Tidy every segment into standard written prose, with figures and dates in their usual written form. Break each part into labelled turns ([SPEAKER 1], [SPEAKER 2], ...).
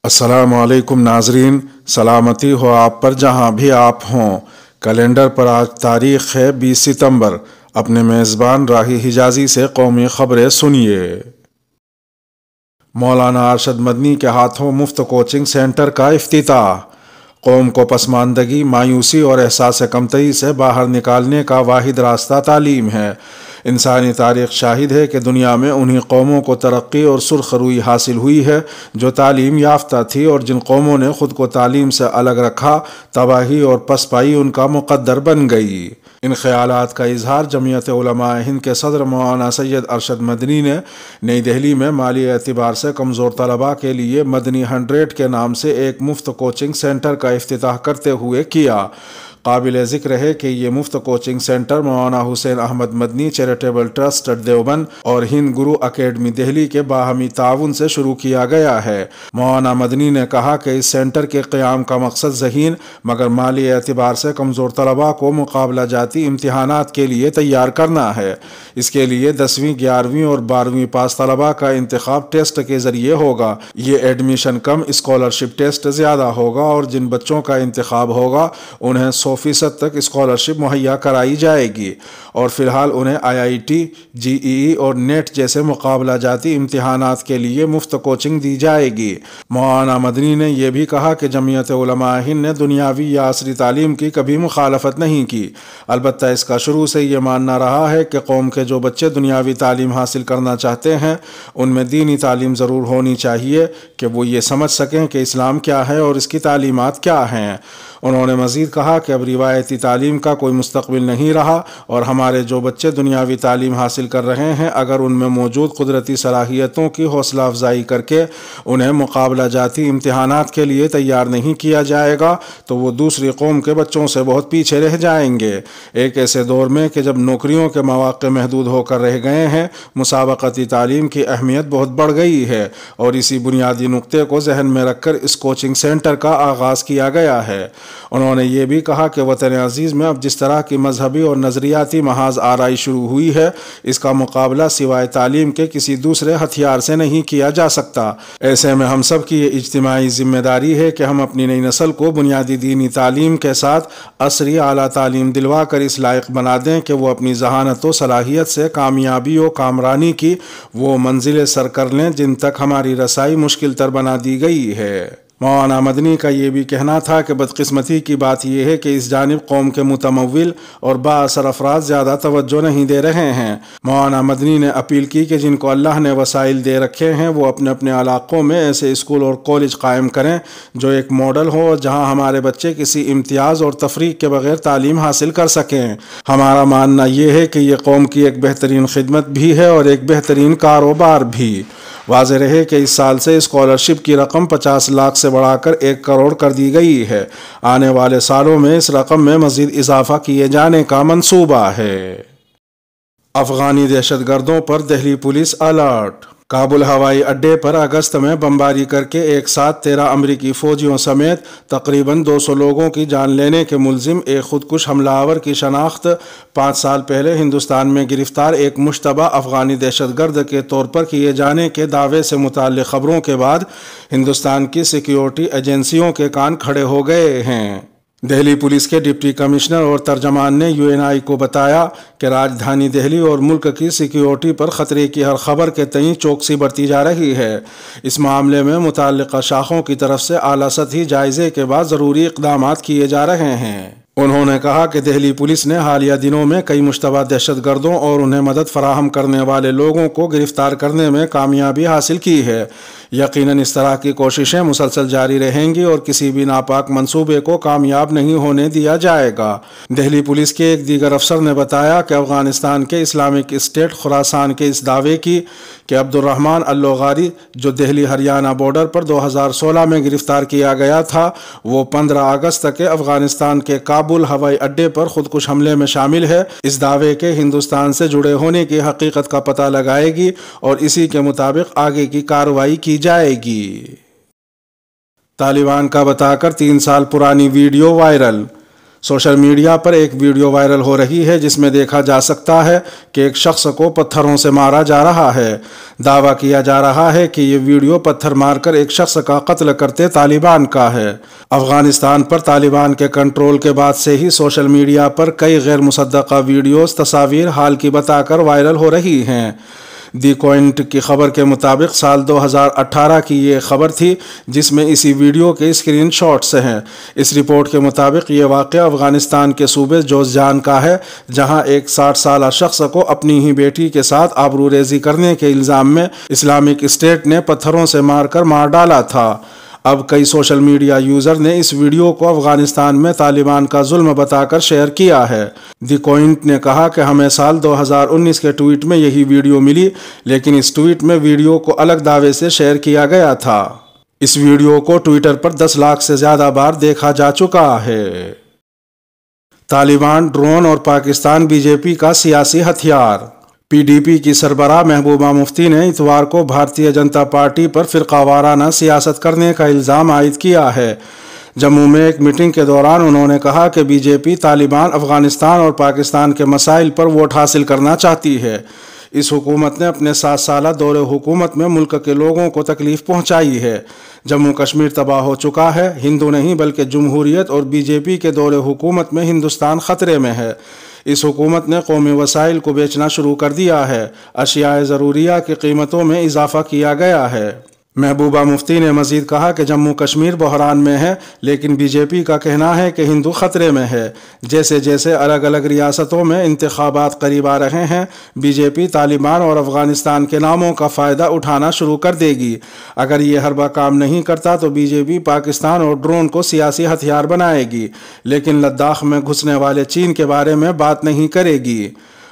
[SPEAKER 1] السلام علیکم ناظرین، سلامتی ہو آپ پر جہاں بھی آپ ہوں۔ کیلنڈر پر آج تاریخ ہے 20 ستمبر۔ اپنے میزبان راہی حجازی سے قومی خبریں سنیے۔ مولانا ارشد مدنی کے ہاتھوں مفت کوچنگ سینٹر کا افتتاح۔ قوم کو پسماندگی، مایوسی اور احساس کمتری سے باہر نکالنے کا واحد راستہ تعلیم ہے۔ انسانی تاریخ شاہد ہے کہ دنیا میں انہی قوموں کو ترقی اور سرخ روئی حاصل ہوئی ہے جو تعلیم یافتہ تھی، اور جن قوموں نے خود کو تعلیم سے الگ رکھا، تباہی اور پسپائی ان کا مقدر بن گئی۔ ان خیالات کا اظہار جمعیت علماء ہند کے صدر مولانا سید ارشد مدنی نے نئی دہلی میں مالی اعتبار سے کمزور طلباء کے لیے مدنی 100 کے نام سے ایک مفت کوچنگ سینٹر کا افتتاح کرتے ہوئے کیا۔ قابل ذکر ہے کہ یہ مفت کوچنگ سینٹر مولانا حسین احمد مدنی چیریٹیبل ٹرسٹ دیوبند اور ہند گرو اکیڈمی دہلی کے باہمی تعاون سے شروع کیا گیا ہے۔ مولانا مدنی نے کہا کہ اس سینٹر کے قیام کا مقصد ذہین مگر مالی اعتبار سے کمزور طلباء کو مقابلہ جاتی امتحانات کے لیے تیار کرنا ہے۔ اس کے لیے 10ویں، 11ویں اور 12ویں پاس طلباء کا انتخاب ٹیسٹ کے ذریعے ہوگا۔ یہ ایڈمیشن کم اسکالرشپ ٹیسٹ زیادہ ہوگا، اور جن بچوں کا انتخاب ہوگا انہیں 100% تک اسکالرشپ مہیا کرائی جائے گی، اور فی الحال انہیں IIT، JEE اور نیٹ جیسے مقابلہ جاتی امتحانات کے لیے مفت کوچنگ دی جائے گی۔ مولانا مدنی نے یہ بھی کہا کہ جمعیت علماء ہند نے دنیاوی یا عصری تعلیم کی کبھی مخالفت نہیں کی، البتہ اس کا شروع سے یہ ماننا رہا ہے کہ قوم کے جو بچے دنیاوی تعلیم حاصل کرنا چاہتے ہیں ان میں دینی تعلیم ضرور ہونی چاہیے کہ وہ یہ سمجھ سکیں کہ اسلام کیا ہے اور اس کی تعلیمات کیا ہیں۔ انہوں نے مزید کہا کہ اب روایتی تعلیم کا کوئی مستقبل نہیں رہا، اور ہمارے جو بچے دنیاوی تعلیم حاصل کر رہے ہیں اگر ان میں موجود قدرتی صلاحیتوں کی حوصلہ افزائی کر کے انہیں مقابلہ جاتی امتحانات کے لیے تیار نہیں کیا جائے گا تو وہ دوسری قوم کے بچوں سے بہت پیچھے رہ جائیں گے۔ ایک ایسے دور میں کہ جب نوکریوں کے مواقع محدود ہو کر رہ گئے ہیں، مسابقتی تعلیم کی اہمیت بہت بڑھ گئی ہے، اور اسی بنیادی نقطے کو ذہن میں رکھ کر اس کوچنگ سینٹر کا آغاز کیا گیا ہے۔ انہوں نے یہ بھی کہا کہ وطن عزیز میں اب جس طرح کی مذہبی اور نظریاتی محاذ آرائی شروع ہوئی ہے، اس کا مقابلہ سوائے تعلیم کے کسی دوسرے ہتھیار سے نہیں کیا جا سکتا۔ ایسے میں ہم سب کی یہ اجتماعی ذمہ داری ہے کہ ہم اپنی نئی نسل کو بنیادی دینی تعلیم کے ساتھ عصری اعلیٰ تعلیم دلوا کر اس لائق بنا دیں کہ وہ اپنی ذہانت و صلاحیت سے کامیابی و کامرانی کی وہ منزلیں سر کر لیں جن تک ہماری رسائی مشکل تر بنا دی گئی ہے۔ مولانا مدنی کا یہ بھی کہنا تھا کہ بدقسمتی کی بات یہ ہے کہ اس جانب قوم کے متمول اور با اثر افراد زیادہ توجہ نہیں دے رہے ہیں۔ مولانا مدنی نے اپیل کی کہ جن کو اللہ نے وسائل دے رکھے ہیں وہ اپنے اپنے علاقوں میں ایسے اسکول اور کالج قائم کریں جو ایک ماڈل ہو، جہاں ہمارے بچے کسی امتیاز اور تفریق کے بغیر تعلیم حاصل کر سکیں۔ ہمارا ماننا یہ ہے کہ یہ قوم کی ایک بہترین خدمت بھی ہے اور ایک بہترین کاروبار بھی۔ واضح رہے کہ اس سال سے اسکالرشپ کی رقم 50 لاکھ سے بڑھا کر 1 کروڑ کر دی گئی ہے۔ آنے والے سالوں میں اس رقم میں مزید اضافہ کیے جانے کا منصوبہ ہے۔ افغانی دہشت گردوں پر دہلی پولیس الرٹ۔ کابل ہوائی اڈے پر اگست میں بمباری کر کے ایک ساتھ 13 امریکی فوجیوں سمیت تقریباً 200 لوگوں کی جان لینے کے ملزم ایک خودکش حملہ آور کی شناخت 5 سال پہلے ہندوستان میں گرفتار ایک مشتبہ افغانی دہشت گرد کے طور پر کیے جانے کے دعوے سے متعلق خبروں کے بعد ہندوستان کی سیکیورٹی ایجنسیوں کے کان کھڑے ہو گئے ہیں۔ دہلی پولیس کے ڈپٹی کمشنر اور ترجمان نے UNI کو بتایا کہ راجدھانی دہلی اور ملک کی سیکیورٹی پر خطرے کی ہر خبر کے تئیں چوکسی برتی جا رہی ہے۔ اس معاملے میں متعلقہ شاخوں کی طرف سے اعلیٰ سطحی جائزے کے بعد ضروری اقدامات کیے جا رہے ہیں۔ انہوں نے کہا کہ دہلی پولیس نے حالیہ دنوں میں کئی مشتبہ دہشت گردوں اور انہیں مدد فراہم کرنے والے لوگوں کو گرفتار کرنے میں کامیابی حاصل کی ہے۔ یقیناً اس طرح کی کوششیں مسلسل جاری رہیں گی اور کسی بھی ناپاک منصوبے کو کامیاب نہیں ہونے دیا جائے گا۔ دہلی پولیس کے ایک دیگر افسر نے بتایا کہ افغانستان کے اسلامک اسٹیٹ خراسان کے اس دعوے کی کہ عبد الرحمن اللغاری جو دہلی ہریانہ بارڈر پر 2016 میں گرفتار کیا گیا تھا، وہ 15 اگست کے افغانستان کے کابل ہوائی اڈے پر خودکش حملے میں شامل ہے، اس دعوے کے ہندوستان سے جڑے ہونے کی حقیقت کا پتہ لگائے گی اور اسی کے مطابق آگے کی کارروائی کی جائے گی۔ طالبان کا بتا کر 3 سال پرانی ویڈیو وائرل۔ سوشل میڈیا پر ایک ویڈیو وائرل ہو رہی ہے جس میں دیکھا جا سکتا ہے کہ ایک شخص کو پتھروں سے مارا جا رہا ہے۔ دعویٰ کیا جا رہا ہے کہ یہ ویڈیو پتھر مار کر ایک شخص کا قتل کرتے طالبان کا ہے۔ افغانستان پر طالبان کے کنٹرول کے بعد سے ہی سوشل میڈیا پر کئی غیر مصدقہ ویڈیوز تصاویر حال کی بتا کر وائرل ہو رہی ہیں۔ دی کوئنٹ کی خبر کے مطابق سال 2018 کی یہ خبر تھی جس میں اسی ویڈیو کے اسکرین شاٹس ہیں۔ اس رپورٹ کے مطابق یہ واقعہ افغانستان کے صوبے جوزجان کا ہے، جہاں ایک 60 سالہ شخص کو اپنی ہی بیٹی کے ساتھ آبروریزی کرنے کے الزام میں اسلامک اسٹیٹ نے پتھروں سے مار کر مار ڈالا تھا۔ اب کئی سوشل میڈیا یوزر نے اس ویڈیو کو افغانستان میں طالبان کا ظلم بتا کر شیئر کیا ہے۔ دی کوئنٹ نے کہا کہ ہمیں سال 2019 کے ٹویٹ میں یہی ویڈیو ملی، لیکن اس ٹویٹ میں ویڈیو کو الگ دعوے سے شیئر کیا گیا تھا۔ اس ویڈیو کو ٹویٹر پر 10 لاکھ سے زیادہ بار دیکھا جا چکا ہے۔ طالبان، ڈرون اور پاکستان بی جے پی کا سیاسی ہتھیار۔ پی ڈی پی کی سربراہ محبوبہ مفتی نے اتوار کو بھارتیہ جنتا پارٹی پر فرقہ وارانہ سیاست کرنے کا الزام عائد کیا ہے۔ جموں میں ایک میٹنگ کے دوران انہوں نے کہا کہ بی جے پی طالبان، افغانستان اور پاکستان کے مسائل پر ووٹ حاصل کرنا چاہتی ہے۔ اس حکومت نے اپنے 7 سالہ دور حکومت میں ملک کے لوگوں کو تکلیف پہنچائی ہے۔ جموں کشمیر تباہ ہو چکا ہے۔ ہندو نہیں بلکہ جمہوریت اور بی جے پی کے دور حکومت میں ہندوستان خطرے میں ہے۔ اس حکومت نے قومی وسائل کو بیچنا شروع کر دیا ہے۔ اشیاء ضروریہ کی قیمتوں میں اضافہ کیا گیا ہے۔ محبوبہ مفتی نے مزید کہا کہ جموں کشمیر بحران میں ہے، لیکن بی جے پی کا کہنا ہے کہ ہندو خطرے میں ہے۔ جیسے جیسے الگ الگ ریاستوں میں انتخابات قریب آ رہے ہیں، بی جے پی طالبان اور افغانستان کے ناموں کا فائدہ اٹھانا شروع کر دے گی۔ اگر یہ حربہ کام نہیں کرتا تو بی جے پی پاکستان اور ڈرون کو سیاسی ہتھیار بنائے گی، لیکن لداخ میں گھسنے والے چین کے بارے میں بات نہیں کرے گی۔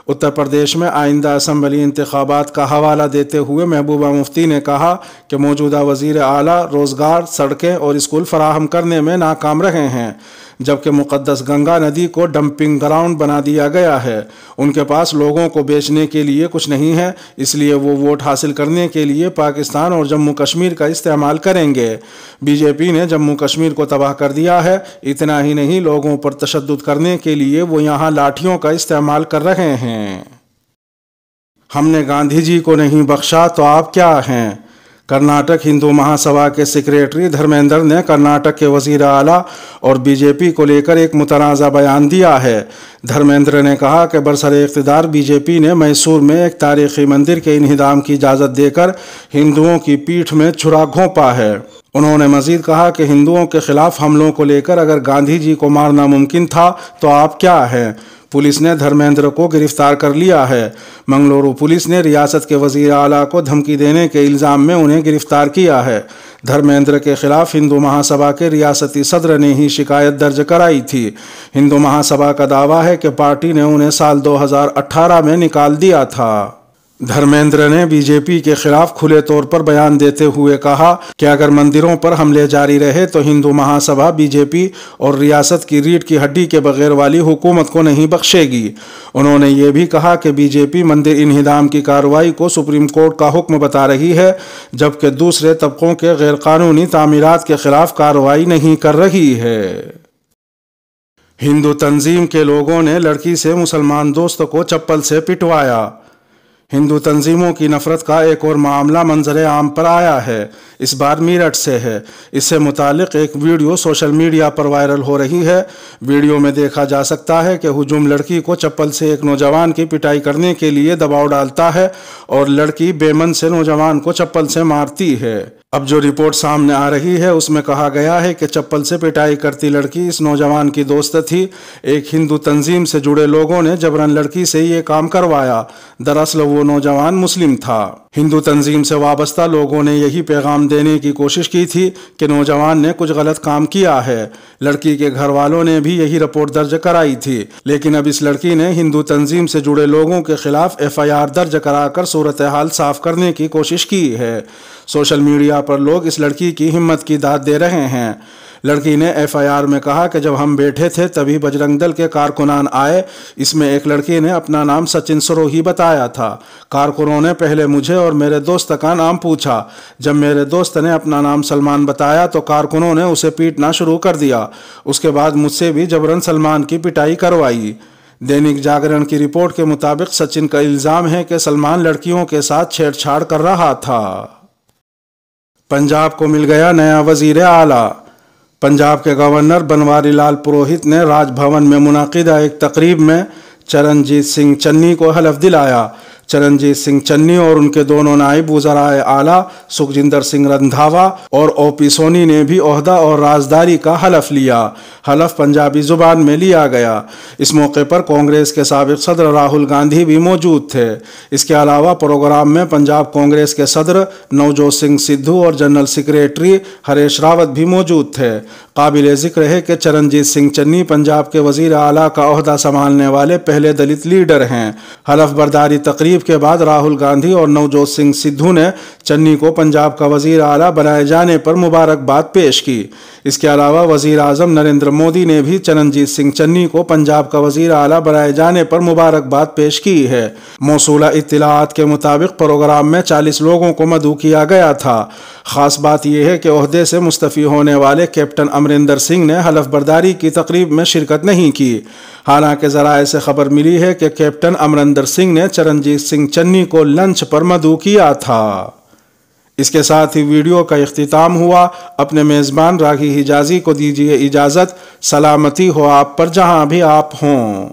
[SPEAKER 1] اتر پردیش میں آئندہ اسمبلی انتخابات کا حوالہ دیتے ہوئے محبوبہ مفتی نے کہا کہ موجودہ وزیر اعلیٰ روزگار، سڑکیں اور اسکول فراہم کرنے میں ناکام رہے ہیں، جبکہ مقدس گنگا ندی کو ڈمپنگ گراؤنڈ بنا دیا گیا ہے۔ ان کے پاس لوگوں کو بیچنے کے لیے کچھ نہیں ہے، اس لیے وہ ووٹ حاصل کرنے کے لیے پاکستان اور جموں کشمیر کا استعمال کریں گے۔ بی جے پی نے جموں کشمیر کو تباہ کر دیا ہے۔ اتنا ہی نہیں، لوگوں پر تشدد کرنے کے لیے وہ یہاں لاٹھیوں کا استعمال کر رہے ہیں۔ ہم نے گاندھی جی کو نہیں بخشا تو آپ کیا ہیں؟ کرناٹک ہندو مہا سبھا کے سیکریٹری دھرمیندر نے کرناٹک کے وزیر اعلیٰ اور بی جے پی کو لے کر ایک متنازع بیان دیا ہے۔ دھرمیندر نے کہا کہ برسر اقتدار بی جے پی نے میسور میں ایک تاریخی مندر کے انہدام کی اجازت دے کر ہندوؤں کی پیٹھ میں چھرا گھونپا ہے۔ انہوں نے مزید کہا کہ ہندوؤں کے خلاف حملوں کو لے کر اگر گاندھی جی کو مارنا ممکن تھا تو آپ کیا ہیں؟ پولیس نے دھرمیندر کو گرفتار کر لیا ہے۔ منگلورو پولیس نے ریاست کے وزیر اعلیٰ کو دھمکی دینے کے الزام میں انہیں گرفتار کیا ہے۔ دھرمیندر کے خلاف ہندو مہا سبھا کے ریاستی صدر نے ہی شکایت درج کرائی تھی۔ ہندو مہا سبھا کا دعویٰ ہے کہ پارٹی نے انہیں سال 2018 میں نکال دیا تھا۔ دھرمیندر نے بی جے پی کے خلاف کھلے طور پر بیان دیتے ہوئے کہا کہ اگر مندروں پر حملے جاری رہے تو ہندو مہا سبھا بی جے پی اور ریاست کی ریڑھ کی ہڈی کے بغیر والی حکومت کو نہیں بخشے گی۔ انہوں نے یہ بھی کہا کہ بی جے پی مندر انہدام کی کارروائی کو سپریم کورٹ کا حکم بتا رہی ہے، جبکہ دوسرے طبقوں کے غیر قانونی تعمیرات کے خلاف کارروائی نہیں کر رہی ہے۔ ہندو تنظیم کے لوگوں نے لڑکی سے مسلمان دوست کو چپل سے پٹوایا۔ ہندو تنظیموں کی نفرت کا ایک اور معاملہ منظر عام پر آیا ہے۔ اس بار میرٹھ سے ہے۔ اس سے متعلق ایک ویڈیو سوشل میڈیا پر وائرل ہو رہی ہے۔ ویڈیو میں دیکھا جا سکتا ہے کہ ہجوم لڑکی کو چپل سے ایک نوجوان کی پٹائی کرنے کے لیے دباؤ ڈالتا ہے اور لڑکی بے من سے نوجوان کو چپل سے مارتی ہے۔ اب جو رپورٹ سامنے آ رہی ہے اس میں کہا گیا ہے کہ چپل سے پٹائی کرتی لڑکی اس نوجوان کی دوست تھی۔ ایک ہندو تنظیم سے جڑے لوگوں نے جبراً لڑکی سے یہ کام کروایا۔ دراصل وہ نوجوان مسلم تھا۔ ہندو تنظیم سے وابستہ لوگوں نے یہی پیغام دینے کی کوشش کی تھی کہ نوجوان نے کچھ غلط کام کیا ہے۔ لڑکی کے گھر والوں نے بھی یہی رپورٹ درج کرائی تھی، لیکن اب اس لڑکی نے ہندو تنظیم سے جڑے لوگوں کے خلاف FIR درج کرا کر صورتحال صاف کرنے کی کوشش کی ہے۔ سوشل میڈیا پر لوگ اس لڑکی کی ہمت کی داد دے رہے ہیں۔ لڑکی نے FIR میں کہا کہ جب ہم بیٹھے تھے تبھی بجرنگ دل کے کارکنان آئے، اس میں ایک لڑکی نے اپنا نام سچن سروہی بتایا تھا۔ کارکنوں نے پہلے مجھے اور میرے دوست کا نام پوچھا، جب میرے دوست نے اپنا نام سلمان بتایا تو کارکنوں نے اسے پیٹنا شروع کر دیا، اس کے بعد مجھ سے بھی جبراً سلمان کی پٹائی کروائی۔ دینک جاگرن کی رپورٹ کے مطابق سچن کا الزام ہے کہ سلمان لڑکیوں کے ساتھ چھیڑ چھاڑ کر رہا تھا۔ پنجاب کو مل گیا نیا وزیر اعلیٰ۔ پنجاب کے گورنر بنواری لال پروہت نے راج بھون میں منعقدہ ایک تقریب میں چرنجیت سنگھ چنی کو حلف دلایا۔ چرنجیت سنگھ چنی اور ان کے دونوں نائب وزرائے اعلیٰ سکھجندر سنگھ رندھاوا اور OP سونی نے بھی عہدہ اور رازداری کا حلف لیا۔ حلف پنجابی زبان میں لیا گیا۔ اس موقع پر کانگریس کے سابق صدر راہل گاندھی بھی موجود تھے۔ اس کے علاوہ پروگرام میں پنجاب کانگریس کے صدر نوجوت سنگھ سدھو اور جنرل سیکریٹری ہریش راوت بھی موجود تھے۔ قابل ذکر ہے کہ چرنجیت سنگھ چنی پنجاب کے وزیر اعلیٰ کا عہدہ سنبھالنے والے پہلے دلت لیڈر ہیں۔ حلف برداری تقریب کے بعد راہل گاندھی اور نوجوت سنگھ سدھو نے چنی کو پنجاب کا وزیر اعلیٰ بنائے جانے پر مبارکباد پیش کی۔ اس کے علاوہ وزیر اعظم نریندر مودی نے بھی چرنجیت سنگھ چنی کو پنجاب کا وزیر اعلیٰ بنائے جانے پر مبارکباد پیش کی ہے۔ موصولہ اطلاعات کے مطابق پروگرام میں 40 لوگوں کو مدعو کیا گیا تھا۔ خاص بات یہ ہے کہ عہدے سے مستعفی ہونے والے کیپٹن امریندر سنگھ نے حلف برداری کی تقریب میں شرکت نہیں کی۔ حالانکہ ذرائع سے خبر ملی ہے کہ کیپٹن امریندر سنگھ نے چرنجیت سنگھ چنی کو لنچ پر مدعو کیا تھا۔ اس کے ساتھ ہی ویڈیو کا اختتام ہوا۔ اپنے میزبان راگھی حجازی کو دیجیے اجازت۔ سلامتی ہو آپ پر جہاں بھی آپ ہوں۔